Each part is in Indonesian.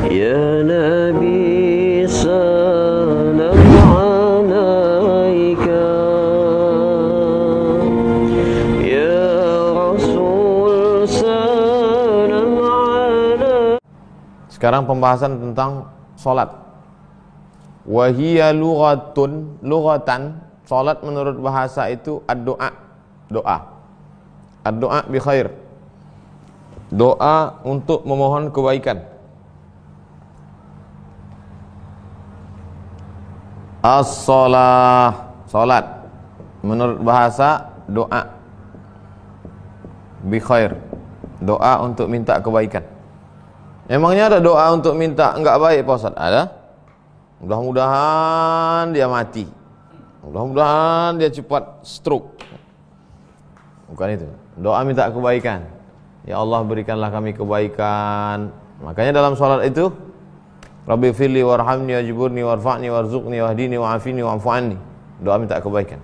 Ya Nabi salam alaika, Ya Rasul salam alaika. Sekarang pembahasan tentang salat. Wa hiya lughatan, salat menurut bahasa itu ad-doa, doa. Ad-doa bi khair, doa untuk memohon kebaikan. As-shalah, salat menurut bahasa doa bi khair, doa untuk minta kebaikan. Emangnya ada doa untuk minta enggak baik Pak Ustaz? Ada? Mudah-mudahan dia mati, mudah-mudahan dia cepat stroke. Bukan itu. Doa minta kebaikan. Ya Allah, berikanlah kami kebaikan. Makanya dalam salat itu, Rabbi firli warhamni wajburni warfa'ni warzuqni wahdini wa'afini wa'fu anni. Doa minta kebaikan.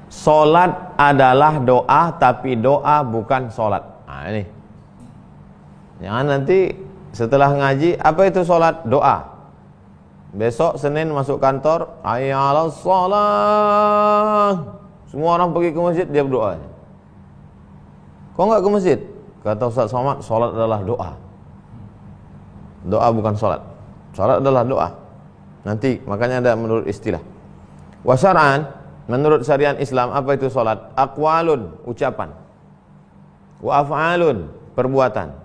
Salat adalah doa, tapi doa bukan salat. Nah ini. Jangan nanti setelah ngaji, apa itu salat? Doa. Besok Senin masuk kantor, hayya 'alas shalah. Semua orang pergi ke masjid, dia berdoa. Kok enggak ke masjid? Kata Ustaz Somad, salat adalah doa. Doa bukan salat. Salat adalah doa. Nanti makanya ada menurut istilah. Wa syar'an, menurut syariat Islam, apa itu salat? Aqwalun, ucapan. Wa af'alun, perbuatan.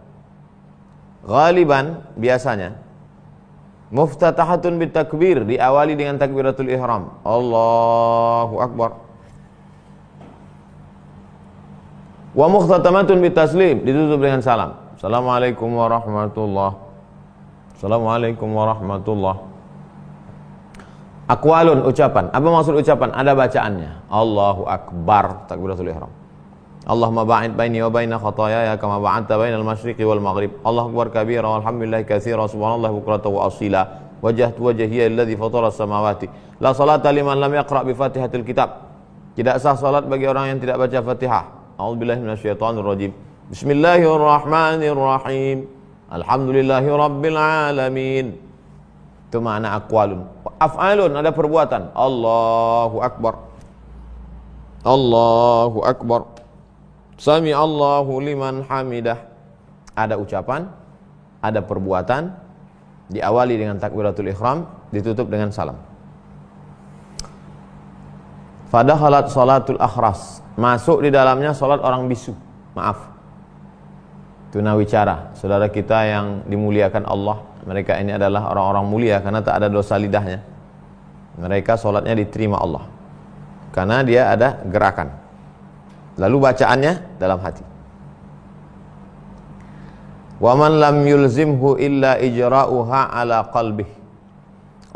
Ghaliban, biasanya muftatahatun bitakbir, diawali dengan takbiratul ihram, Allahu Akbar. Wa mukhtatamatun bitaslim, ditutup dengan salam, Assalamualaikum warahmatullah, Assalamualaikum warahmatullah. Aqwalun, ucapan. Apa maksud ucapan? Ada bacaannya, Allahu Akbar, takbiratul ihram. Allahumma ba'id baini wa baina khataayaya kama ba'adta bainal masyriqi wal maghrib. Allahu akbar kabira walhamdulillahi katsira subhanallahi bukratan wa asila. Wajjahtu wajhiya alladhi fatara as-samawati. La salata liman lam yaqra' bi Fatihatil kitab. Tidak sah salat bagi orang yang tidak baca Fatihah. A'udzubillahi minasyaitonir rajim. Bismillahirrahmanirrahim. Alhamdulillahi rabbil alamin. Itu makna aqwalun. Af'alun, ada perbuatan. Allahu akbar, Allahu akbar, Sami Allahu liman hamidah. Ada ucapan, ada perbuatan, diawali dengan takbiratul ihram, ditutup dengan salam. Fadakhalat salatul akhras, masuk di dalamnya salat orang bisu. Maaf, tunawicara, saudara kita yang dimuliakan Allah. Mereka ini adalah orang-orang mulia karena tak ada dosa lidahnya. Mereka salatnya diterima Allah karena dia ada gerakan. Lalu bacaannya dalam hati. Wa man lam yulzimhu illa ijra'uha ala qalbih.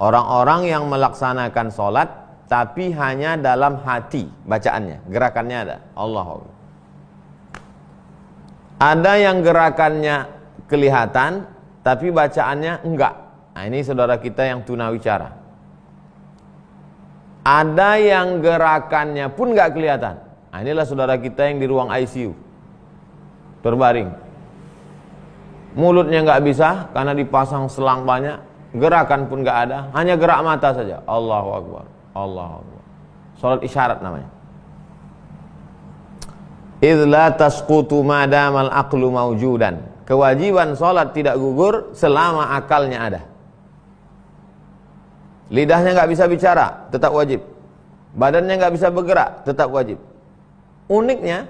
Orang-orang yang melaksanakan salat tapi hanya dalam hati bacaannya, gerakannya ada. Allahu Akbar. Ada yang gerakannya kelihatan tapi bacaannya enggak. Nah, ini saudara kita yang tunawicara. Ada yang gerakannya pun enggak kelihatan. Nah, inilah saudara kita yang di ruang ICU terbaring. Mulutnya enggak bisa karena dipasang selang banyak, gerakan pun enggak ada, hanya gerak mata saja. Allahu Akbar, Allahu Akbar. Salat isyarat namanya. Idz la tasqutu madamal aqlu maujudan. Kewajiban salat tidak gugur selama akalnya ada. Lidahnya enggak bisa bicara, tetap wajib. Badannya enggak bisa bergerak, tetap wajib. Uniknya,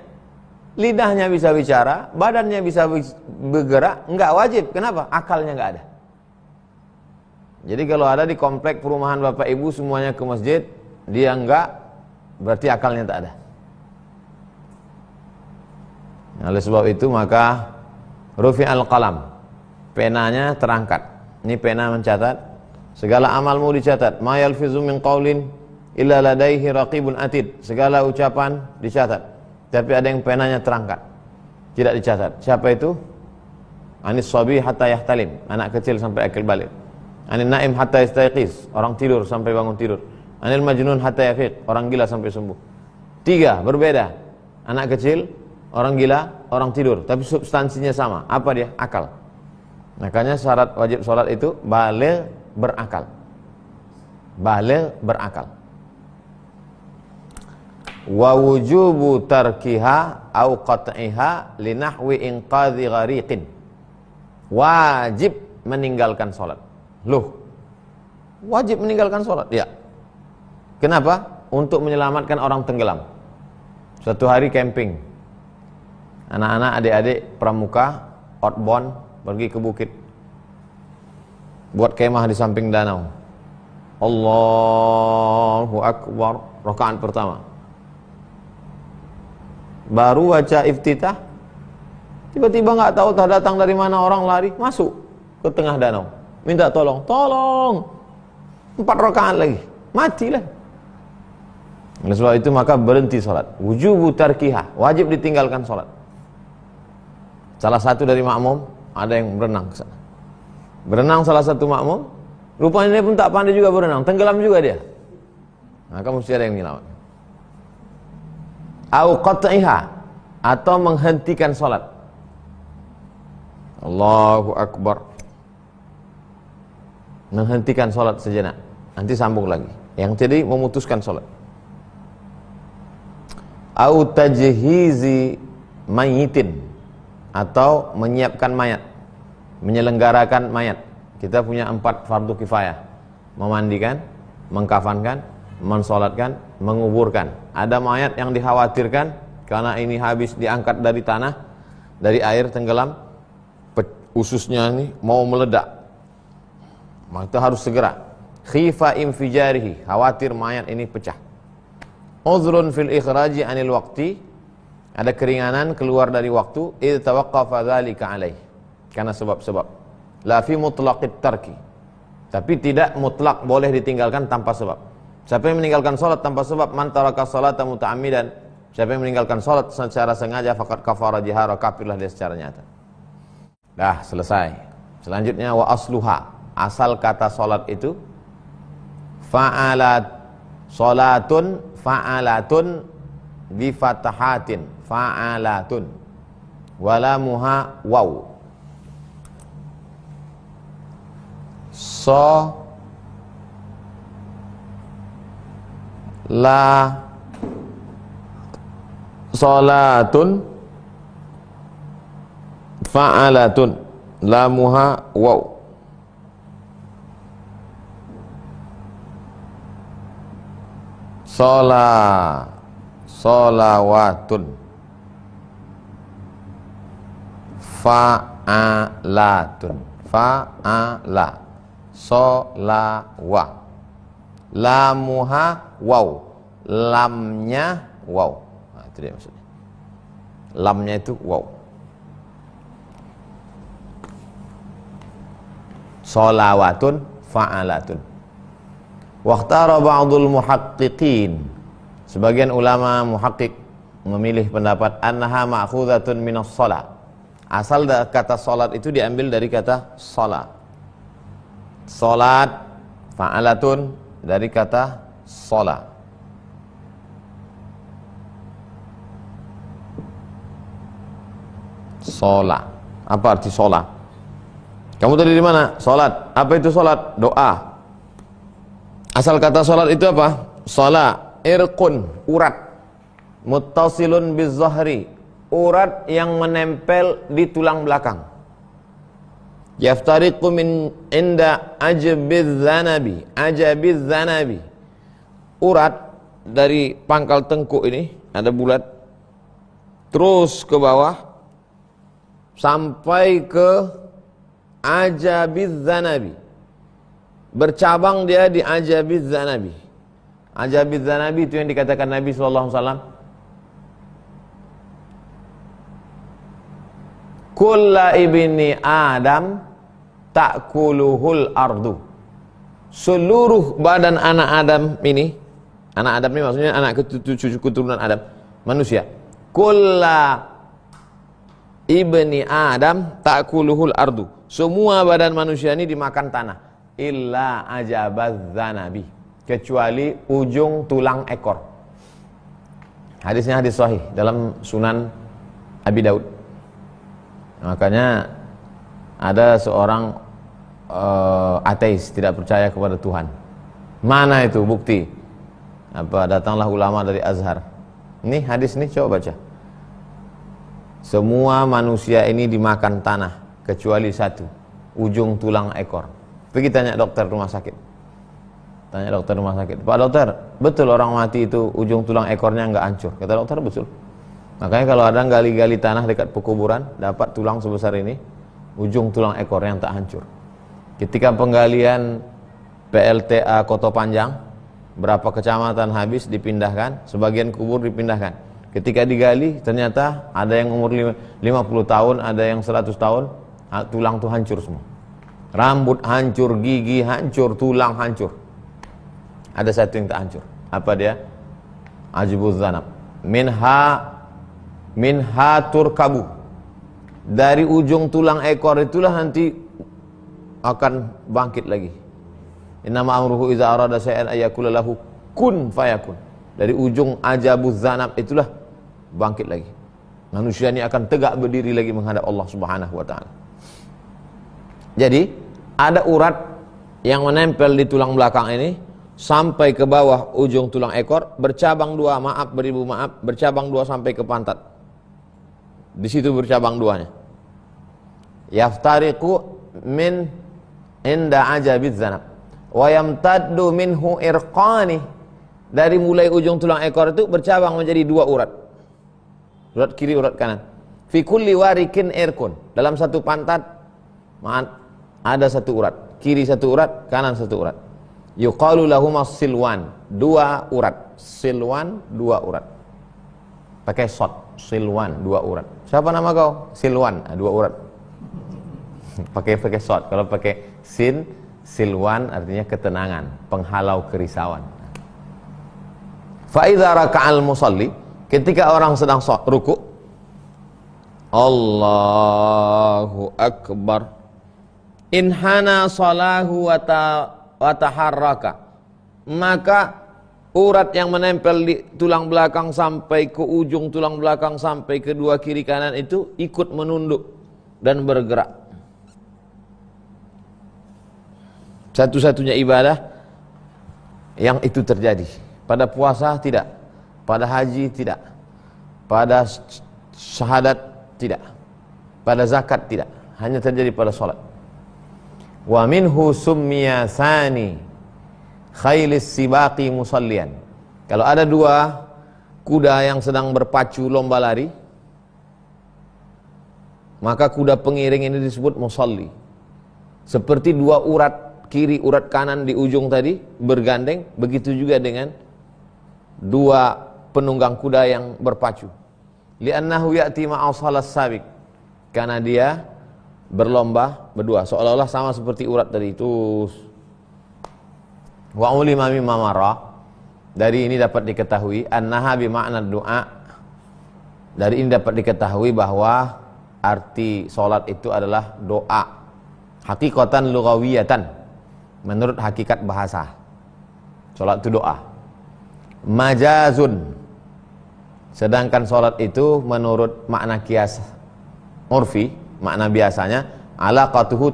lidahnya bisa bicara, badannya bisa bergerak, enggak wajib. Kenapa? Akalnya enggak ada. Jadi kalau ada di komplek perumahan Bapak Ibu semuanya ke masjid, dia enggak, berarti akalnya tak ada. Oleh sebab itu maka rufi'al qalam, penanya terangkat. Ini pena mencatat, segala amalmu dicatat. Ma yalfizu min qaulin illa ladaihi raqibun atid. Segala ucapan dicatat, tapi ada yang penanya terangkat, tidak dicatat. Siapa itu? Anis sabi hatta yahtalim, anak kecil sampai akil balik. Anil naim hatta yastayqiz, orang tidur sampai bangun tidur. Anil majnun hatta yafiq, orang gila sampai sembuh. Tiga berbeda. Anak kecil, orang gila, orang tidur, tapi substansinya sama. Apa dia? Akal. Makanya syarat wajib sholat itu baligh berakal. Baligh berakal. Wa wujubu tarkiha au qat'iha li nahwi inqadhi ghariqin. Wajib meninggalkan sholat. Loh, wajib meninggalkan sholat? Ya. Kenapa? Untuk menyelamatkan orang tenggelam. Suatu hari camping, anak-anak, adik-adik pramuka outbound pergi ke bukit, buat kemah di samping danau. Allahu Akbar, rakaat pertama. Baru baca iftitah, tiba-tiba nggak tahu datang dari mana orang lari masuk ke tengah danau, minta tolong, tolong. 4 rakaat lagi, matilah. Oleh sebab itu maka berhenti sholat. Wujubu tarkiha, wajib ditinggalkan sholat. Salah satu dari makmum ada yang berenang ke sana. Berenang salah satu makmum, rupanya dia pun tak pandai juga berenang, tenggelam juga dia. Maka mesti ada yang menyelamatkan. Au qat'iha, atau menghentikan sholat. Allahu Akbar. Menghentikan sholat sejenak, nanti sambung lagi. Yang tadi memutuskan sholat. Au tajhizi mayitin, atau menyiapkan mayat, menyelenggarakan mayat. Kita punya 4 fardu kifayah: memandikan, mengkafankan, mensolatkan, menguburkan. Ada mayat yang dikhawatirkan karena ini habis diangkat dari tanah, dari air tenggelam, ususnya ini mau meledak, maka harus segera. Khifa infijarihi, khawatir mayat ini pecah. Uzrun fil ikhraji anil waqti, ada keringanan keluar dari waktu. Idh tawaqqafa dzalika alaih, karena sebab-sebab. La fi mutlaqit tarki, tapi tidak mutlak boleh ditinggalkan tanpa sebab. Siapa yang meninggalkan salat tanpa sebab, man taraka salata muta'ammidan, siapa yang meninggalkan salat secara sengaja, faqad kafara jihara, kafirlah dia secara nyata. Dah selesai. Selanjutnya wa asluha, asal kata salat itu fa'alat, salatun fa'alatun bi fatahatin, fa'alatun walamuha waw. So la salatun fa'alatun lamuha waw. Solawatun fa'alatun, fa'ala, solawa, lamuha waw, lamnya waw. Nah, itu dia maksudnya, lamnya itu waw. Solawatun fa'alatun. Waqtara ba'dul muhaqqiqin, sebagian ulama muhaqqiq memilih pendapat annaha ma'khudhatun minas shalah, asal kata salat itu diambil dari kata salat. Salat fa'alatun dari kata salat. Salat, apa arti salat? Kamu tadi di mana? Salat. Apa itu salat? Doa. Asal kata salat itu apa? Salat, irqun, urat, muttasilun bizzahri, urat yang menempel di tulang belakang. Yaftariqu min inda ajabiz zanabi, ajabiz zanabi. Urat dari pangkal tengkuk ini ada bulat, terus ke bawah sampai ke ajabiz zanabi. Bercabang dia di ajabiz zanabi. Ajabiz zanabi itu yang dikatakan Nabi SAW, kulla ibni Adam ta'kuluhul ardu, seluruh badan anak Adam ini, anak Adam ini maksudnya anak cucu keturunan Adam, manusia. Kulla ibni Adam ta'kuluhul ardu, semua badan manusia ini dimakan tanah. Illa ajabaz zanabi, kecuali ujung tulang ekor. Hadisnya hadis sahih dalam Sunan Abi Daud. Makanya ada seorang ateis, tidak percaya kepada Tuhan. Mana itu bukti? Datanglah ulama dari Azhar. Ini hadis nih, coba baca. Semua manusia ini dimakan tanah kecuali satu, ujung tulang ekor. Pergi tanya dokter rumah sakit. Tanya dokter rumah sakit, Pak dokter, betul orang mati itu ujung tulang ekornya nggak hancur? Kata dokter, betul. Makanya kalau ada gali-gali tanah dekat pekuburan, dapat tulang sebesar ini, ujung tulang ekor yang tak hancur. Ketika penggalian PLTA Koto Panjang, berapa kecamatan habis dipindahkan, sebagian kubur dipindahkan. Ketika digali, ternyata ada yang umur 50 tahun, ada yang 100 tahun, tulang itu hancur semua. Rambut hancur, gigi hancur, tulang hancur. Ada satu yang tak hancur. Apa dia? Ajbuz zanab. Minha turkabu. Dari ujung tulang ekor itulah nanti akan bangkit lagi. Innama amruhu iza arada syai'an ayyakula lahu kun fayakun. Dari ujung ajabuz zanab itulah bangkit lagi. Manusia ini akan tegak berdiri lagi menghadap Allah Subhanahu wa taala. Jadi, ada urat yang menempel di tulang belakang ini sampai ke bawah ujung tulang ekor, bercabang dua, beribu maaf, bercabang dua sampai ke pantat. Di situ bercabang duanya. Yaftariqu min inda ajabiz zanab wa yamtaddu minhu irqani. Dari mulai ujung tulang ekor itu bercabang menjadi dua urat. Urat kiri, urat kanan. Fi kulli warikin irkun. Dalam satu pantat ada satu urat. Kiri satu urat, kanan satu urat. Yuqalu lahumas silwan. Dua urat. Silwan, dua urat. Pakai shot. Silwan, dua urat. Siapa nama kau? Silwan, dua urat. pakai shot. Kalau pakai silwan artinya ketenangan, penghalau kerisauan. Fa idza raka'al musalli, ketika orang sedang ruku, Allahu akbar, inhana salahu wa taharraka, maka urat yang menempel di tulang belakang sampai ke ujung tulang belakang sampai kedua kiri kanan itu ikut menunduk dan bergerak. Satu-satunya ibadah yang itu terjadi. Pada puasa tidak, pada haji tidak, pada syahadat tidak, pada zakat tidak, hanya terjadi pada salat. Wa minhu summiya thani khailis sibaqi musallian. Kalau ada dua kuda yang sedang berpacu lomba lari, maka kuda pengiring ini disebut musalli. Seperti dua urat kiri, urat kanan di ujung tadi bergandeng, begitu juga dengan dua penunggang kuda yang berpacu. Li'annahu ya'ti ma'asalas sabiq, karena dia berlomba berdua, seolah-olah sama seperti urat tadi itu. Wa ulima mimma marra, dari ini dapat diketahui annaha bi ma'na doa. Dari ini dapat diketahui bahwa arti salat itu adalah doa. Hakikatan lughawiyatan, menurut hakikat bahasa. Salat itu doa. Majazun, sedangkan salat itu menurut makna kias urfi, makna biasanya, alaqatuhu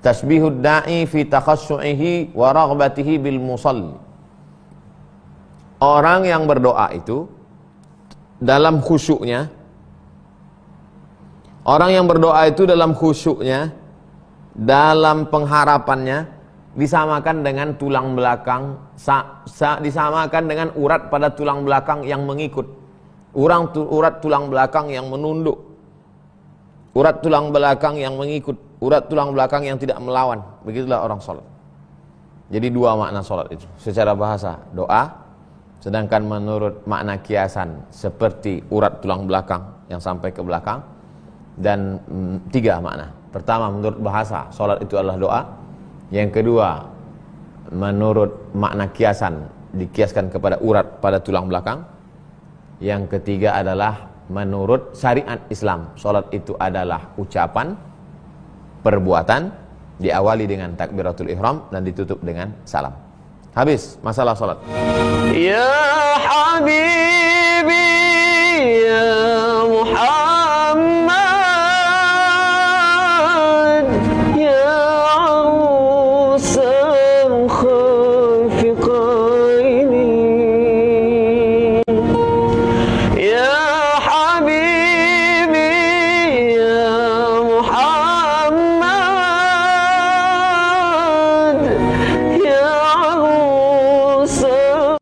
tasbihud da'i fi takhassu'ihi wa raghbatihi bil musalli. Orang yang berdoa itu dalam khusyuknya, orang yang berdoa itu dalam khusyuknya, dalam pengharapannya, disamakan dengan tulang belakang, disamakan dengan urat pada tulang belakang yang mengikut. Urat tulang belakang yang menunduk, urat tulang belakang yang mengikut, urat tulang belakang yang tidak melawan. Begitulah orang sholat. Jadi dua makna sholat itu. Secara bahasa doa, sedangkan menurut makna kiasan seperti urat tulang belakang yang sampai ke belakang. Dan tiga makna. Pertama, menurut bahasa sholat itu adalah doa. Yang kedua, menurut makna kiasan, dikiaskan kepada urat pada tulang belakang. Yang ketiga adalah menurut syariat Islam, salat itu adalah ucapan, perbuatan, diawali dengan takbiratul ihram dan ditutup dengan salam. Habis masalah salat. Ya Habibi ya